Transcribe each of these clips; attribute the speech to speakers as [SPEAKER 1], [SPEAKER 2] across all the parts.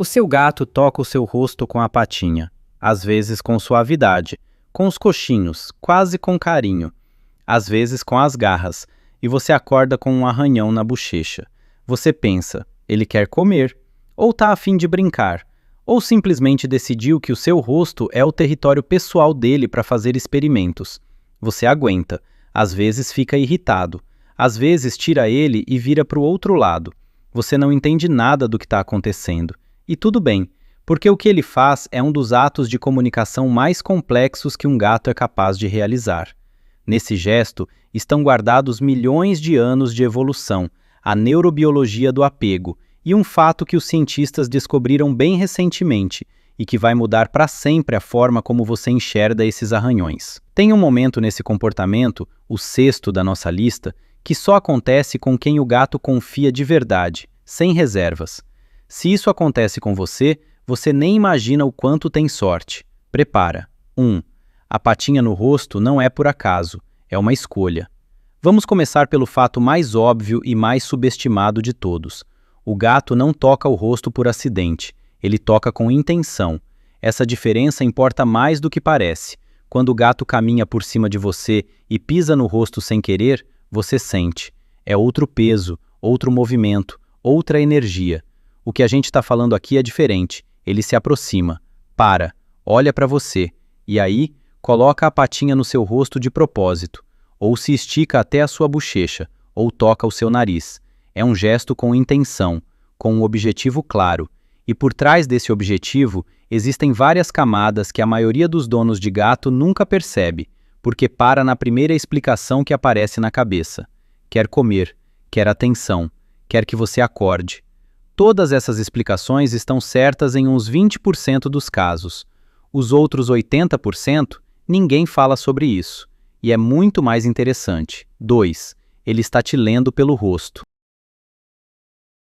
[SPEAKER 1] O seu gato toca o seu rosto com a patinha, às vezes com suavidade, com os coxinhos, quase com carinho, às vezes com as garras, e você acorda com um arranhão na bochecha. Você pensa, ele quer comer, ou tá a fim de brincar, ou simplesmente decidiu que o seu rosto é o território pessoal dele para fazer experimentos. Você aguenta, às vezes fica irritado, às vezes tira ele e vira para o outro lado. Você não entende nada do que está acontecendo. E tudo bem, porque o que ele faz é um dos atos de comunicação mais complexos que um gato é capaz de realizar. Nesse gesto estão guardados milhões de anos de evolução, a neurobiologia do apego e um fato que os cientistas descobriram bem recentemente e que vai mudar para sempre a forma como você enxerga esses arranhões. Tem um momento nesse comportamento, o sexto da nossa lista, que só acontece com quem o gato confia de verdade, sem reservas. Se isso acontece com você, você nem imagina o quanto tem sorte. Prepara. 1. A patinha no rosto não é por acaso, é uma escolha. Vamos começar pelo fato mais óbvio e mais subestimado de todos. O gato não toca o rosto por acidente, ele toca com intenção. Essa diferença importa mais do que parece. Quando o gato caminha por cima de você e pisa no rosto sem querer, você sente. É outro peso, outro movimento, outra energia. O que a gente está falando aqui é diferente. Ele se aproxima, para, olha para você, e aí coloca a patinha no seu rosto de propósito, ou se estica até a sua bochecha, ou toca o seu nariz. É um gesto com intenção, com um objetivo claro, e por trás desse objetivo existem várias camadas que a maioria dos donos de gato nunca percebe, porque para na primeira explicação que aparece na cabeça. Quer comer, quer atenção, quer que você acorde. Todas essas explicações estão certas em uns 20% dos casos. Os outros 80%, ninguém fala sobre isso. E é muito mais interessante. 2. Ele está te lendo pelo rosto.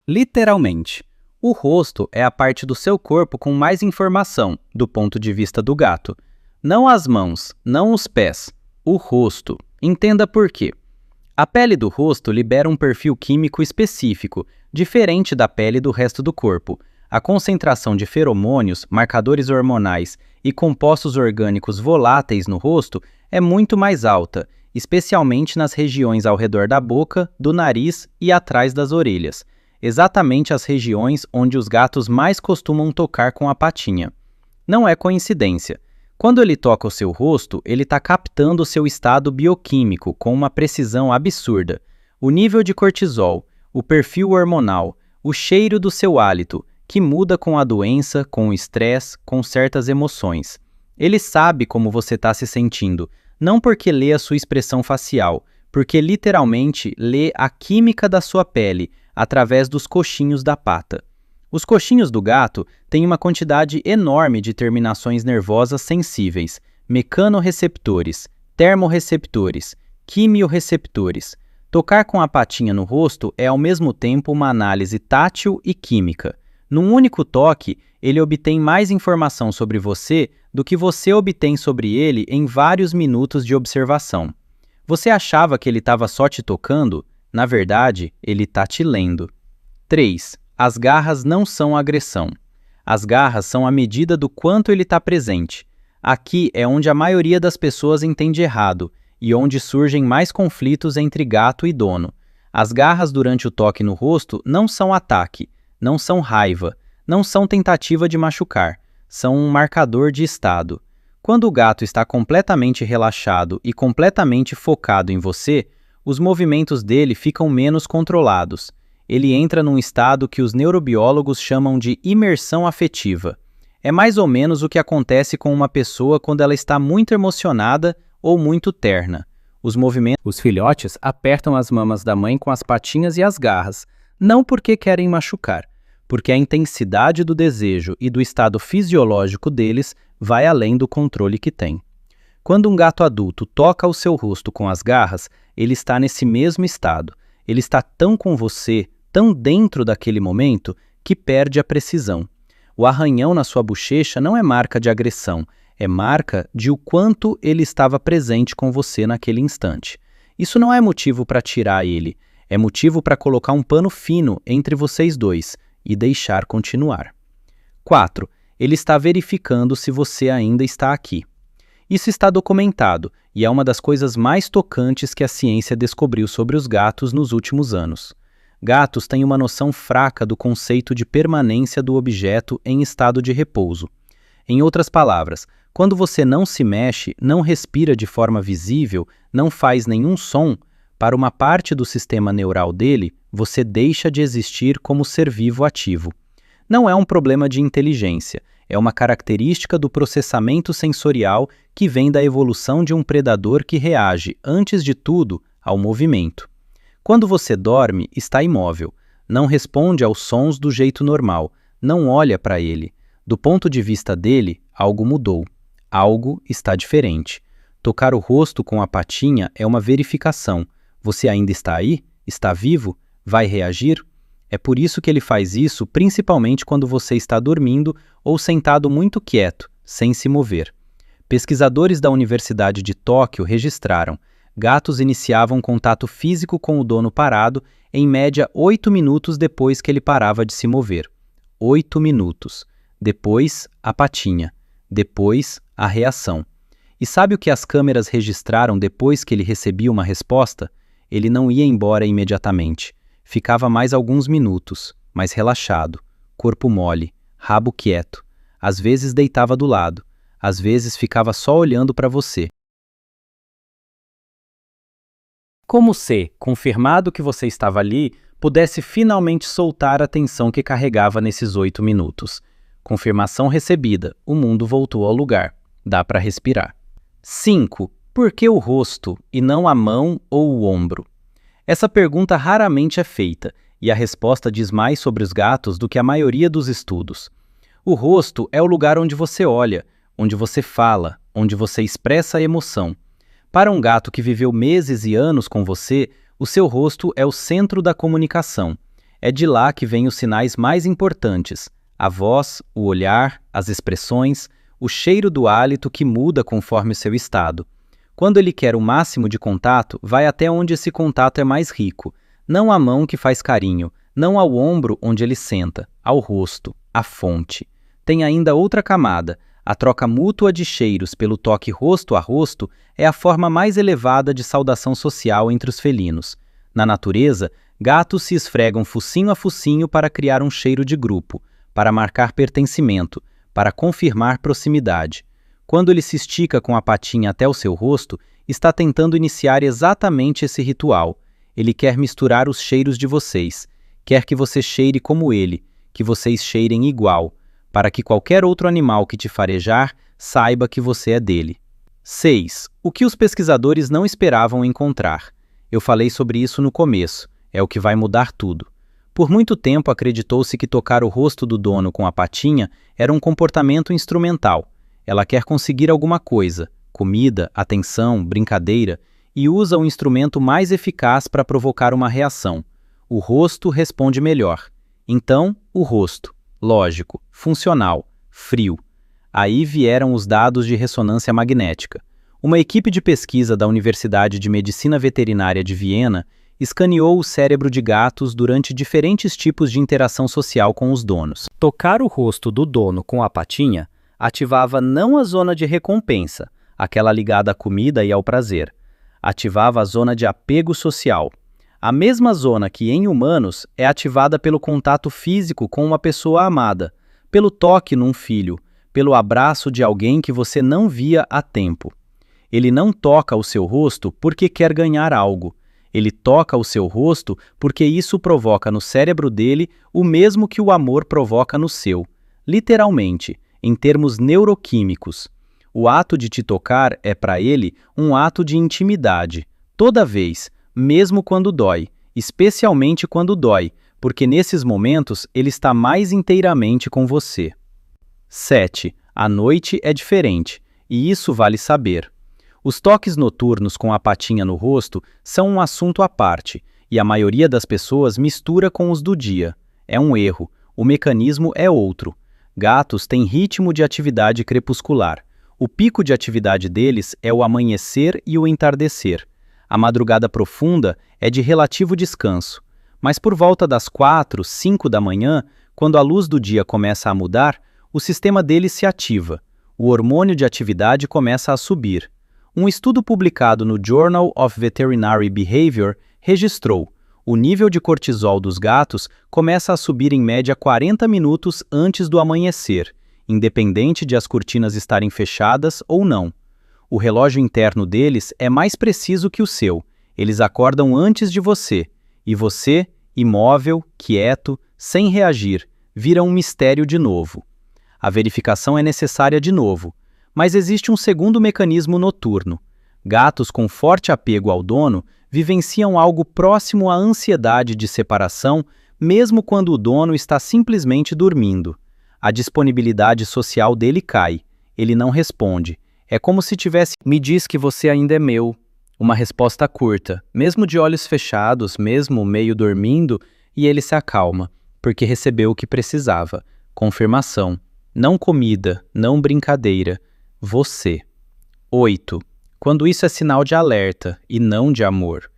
[SPEAKER 1] Literalmente, o rosto é a parte do seu corpo com mais informação, do ponto de vista do gato. Não as mãos, não os pés, o rosto. Entenda por quê. A pele do rosto libera um perfil químico específico, diferente da pele do resto do corpo. A concentração de feromônios, marcadores hormonais e compostos orgânicos voláteis no rosto é muito mais alta, especialmente nas regiões ao redor da boca, do nariz e atrás das orelhas, exatamente as regiões onde os gatos mais costumam tocar com a patinha. Não é coincidência. Quando ele toca o seu rosto, ele está captando o seu estado bioquímico com uma precisão absurda. O nível de cortisol, o perfil hormonal, o cheiro do seu hálito, que muda com a doença, com o estresse, com certas emoções. Ele sabe como você está se sentindo, não porque lê a sua expressão facial, porque literalmente lê a química da sua pele através dos coxinhos da pata. Os coxinhos do gato têm uma quantidade enorme de terminações nervosas sensíveis, mecanorreceptores, termorreceptores, quimiorreceptores. Tocar com a patinha no rosto é ao mesmo tempo uma análise tátil e química. Num único toque, ele obtém mais informação sobre você do que você obtém sobre ele em vários minutos de observação. Você achava que ele estava só te tocando? Na verdade, ele está te lendo. 3. As garras não são agressão. As garras são a medida do quanto ele está presente. Aqui é onde a maioria das pessoas entende errado e onde surgem mais conflitos entre gato e dono. As garras durante o toque no rosto não são ataque, não são raiva, não são tentativa de machucar, são um marcador de estado. Quando o gato está completamente relaxado e completamente focado em você, os movimentos dele ficam menos controlados. Ele entra num estado que os neurobiólogos chamam de imersão afetiva. É mais ou menos o que acontece com uma pessoa quando ela está muito emocionada ou muito terna. Os filhotes apertam as mamas da mãe com as patinhas e as garras, não porque querem machucar, porque a intensidade do desejo e do estado fisiológico deles vai além do controle que tem. Quando um gato adulto toca o seu rosto com as garras, ele está nesse mesmo estado. Ele está tão com você, tão dentro daquele momento, que perde a precisão. O arranhão na sua bochecha não é marca de agressão, é marca de o quanto ele estava presente com você naquele instante. Isso não é motivo para tirar ele, é motivo para colocar um pano fino entre vocês dois e deixar continuar. 4. Ele está verificando se você ainda está aqui. Isso está documentado e é uma das coisas mais tocantes que a ciência descobriu sobre os gatos nos últimos anos. Gatos têm uma noção fraca do conceito de permanência do objeto em estado de repouso. Em outras palavras, quando você não se mexe, não respira de forma visível, não faz nenhum som, para uma parte do sistema neural dele, você deixa de existir como ser vivo ativo. Não é um problema de inteligência, é uma característica do processamento sensorial que vem da evolução de um predador que reage, antes de tudo, ao movimento. Quando você dorme, está imóvel, não responde aos sons do jeito normal, não olha para ele. Do ponto de vista dele, algo mudou. Algo está diferente. Tocar o rosto com a patinha é uma verificação. Você ainda está aí? Está vivo? Vai reagir? É por isso que ele faz isso principalmente quando você está dormindo ou sentado muito quieto, sem se mover. Pesquisadores da Universidade de Tóquio registraram: gatos iniciavam contato físico com o dono parado em média 8 minutos depois que ele parava de se mover. 8 minutos. Depois, a patinha. Depois, a reação. E sabe o que as câmeras registraram depois que ele recebia uma resposta? Ele não ia embora imediatamente. Ficava mais alguns minutos, mais relaxado, corpo mole, rabo quieto. Às vezes deitava do lado, às vezes ficava só olhando para você. Como se, confirmado que você estava ali, pudesse finalmente soltar a tensão que carregava nesses 8 minutos. Confirmação recebida, o mundo voltou ao lugar. Dá para respirar. 5. Por que o rosto e não a mão ou o ombro? Essa pergunta raramente é feita, e a resposta diz mais sobre os gatos do que a maioria dos estudos. O rosto é o lugar onde você olha, onde você fala, onde você expressa a emoção. Para um gato que viveu meses e anos com você, o seu rosto é o centro da comunicação. É de lá que vêm os sinais mais importantes: a voz, o olhar, as expressões, o cheiro do hálito que muda conforme o seu estado. Quando ele quer o máximo de contato, vai até onde esse contato é mais rico. Não à mão que faz carinho, não ao ombro onde ele senta, ao rosto, à fonte. Tem ainda outra camada. A troca mútua de cheiros pelo toque rosto a rosto é a forma mais elevada de saudação social entre os felinos. Na natureza, gatos se esfregam focinho a focinho para criar um cheiro de grupo, para marcar pertencimento, para confirmar proximidade. Quando ele se estica com a patinha até o seu rosto, está tentando iniciar exatamente esse ritual. Ele quer misturar os cheiros de vocês, quer que você cheire como ele, que vocês cheirem igual, para que qualquer outro animal que te farejar saiba que você é dele. 6. O que os pesquisadores não esperavam encontrar? Eu falei sobre isso no começo, é o que vai mudar tudo. Por muito tempo acreditou-se que tocar o rosto do dono com a patinha era um comportamento instrumental. Ela quer conseguir alguma coisa, comida, atenção, brincadeira, e usa o instrumento mais eficaz para provocar uma reação. O rosto responde melhor. Então, o rosto. Lógico, funcional, frio. Aí vieram os dados de ressonância magnética. Uma equipe de pesquisa da Universidade de Medicina Veterinária de Viena escaneou o cérebro de gatos durante diferentes tipos de interação social com os donos. Tocar o rosto do dono com a patinha ativava não a zona de recompensa, aquela ligada à comida e ao prazer. Ativava a zona de apego social. A mesma zona que, em humanos, é ativada pelo contato físico com uma pessoa amada, pelo toque num filho, pelo abraço de alguém que você não via há tempo. Ele não toca o seu rosto porque quer ganhar algo. Ele toca o seu rosto porque isso provoca no cérebro dele o mesmo que o amor provoca no seu. Literalmente, em termos neuroquímicos. O ato de te tocar é, para ele, um ato de intimidade. Toda vez, mesmo quando dói, especialmente quando dói, porque nesses momentos ele está mais inteiramente com você. 7. A noite é diferente, e isso vale saber. Os toques noturnos com a patinha no rosto são um assunto à parte, e a maioria das pessoas mistura com os do dia. É um erro, o mecanismo é outro. Gatos têm ritmo de atividade crepuscular. O pico de atividade deles é o amanhecer e o entardecer. A madrugada profunda é de relativo descanso. Mas por volta das 4, 5 da manhã, quando a luz do dia começa a mudar, o sistema dele se ativa. O hormônio de atividade começa a subir. Um estudo publicado no Journal of Veterinary Behavior registrou: o nível de cortisol dos gatos começa a subir em média 40 minutos antes do amanhecer, independente de as cortinas estarem fechadas ou não. O relógio interno deles é mais preciso que o seu. Eles acordam antes de você. E você, imóvel, quieto, sem reagir, vira um mistério de novo. A verificação é necessária de novo. Mas existe um segundo mecanismo noturno. Gatos com forte apego ao dono vivenciam algo próximo à ansiedade de separação, mesmo quando o dono está simplesmente dormindo. A disponibilidade social dele cai. Ele não responde. É como se tivesse "me diz que você ainda é meu". Uma resposta curta, mesmo de olhos fechados, mesmo meio dormindo, e ele se acalma, porque recebeu o que precisava. Confirmação. Não comida, não brincadeira. Você. 8. Quando isso é sinal de alerta e não de amor.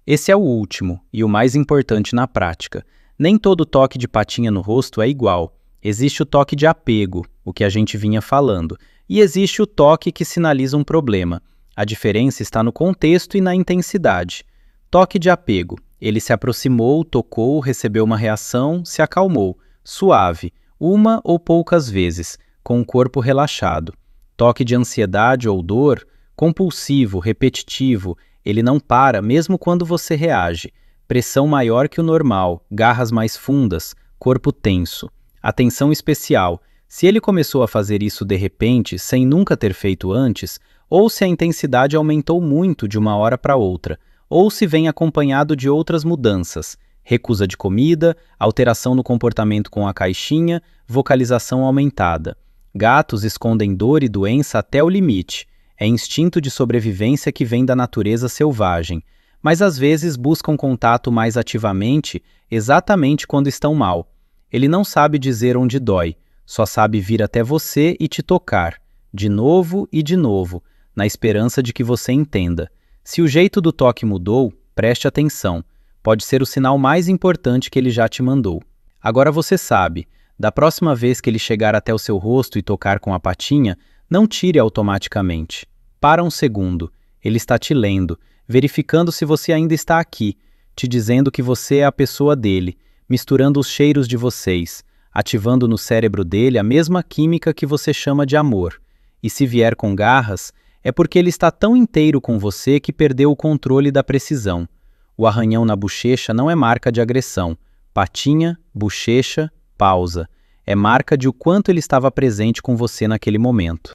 [SPEAKER 1] Esse é o último e o mais importante na prática. Nem todo toque de patinha no rosto é igual. Existe o toque de apego, o que a gente vinha falando, e existe o toque que sinaliza um problema. A diferença está no contexto e na intensidade. Toque de apego. Ele se aproximou, tocou, recebeu uma reação, se acalmou. Suave, uma ou poucas vezes, com o corpo relaxado. Toque de ansiedade ou dor, compulsivo, repetitivo, ele não para mesmo quando você reage. Pressão maior que o normal, garras mais fundas, corpo tenso. Atenção especial, se ele começou a fazer isso de repente, sem nunca ter feito antes, ou se a intensidade aumentou muito de uma hora para outra, ou se vem acompanhado de outras mudanças, recusa de comida, alteração no comportamento com a caixinha, vocalização aumentada. Gatos escondem dor e doença até o limite. É instinto de sobrevivência que vem da natureza selvagem, mas às vezes buscam contato mais ativamente exatamente quando estão mal. Ele não sabe dizer onde dói, só sabe vir até você e te tocar, de novo e de novo, na esperança de que você entenda. Se o jeito do toque mudou, preste atenção. Pode ser o sinal mais importante que ele já te mandou. Agora você sabe, da próxima vez que ele chegar até o seu rosto e tocar com a patinha, não tire automaticamente. Para um segundo. Ele está te lendo, verificando se você ainda está aqui, te dizendo que você é a pessoa dele, misturando os cheiros de vocês, ativando no cérebro dele a mesma química que você chama de amor. E se vier com garras, é porque ele está tão inteiro com você que perdeu o controle da precisão. O arranhão na bochecha não é marca de agressão. Patinha, bochecha, pausa. É marca de o quanto ele estava presente com você naquele momento.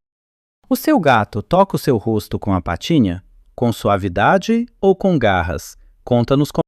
[SPEAKER 1] O seu gato toca o seu rosto com a patinha? Com suavidade ou com garras? Conta nos comentários.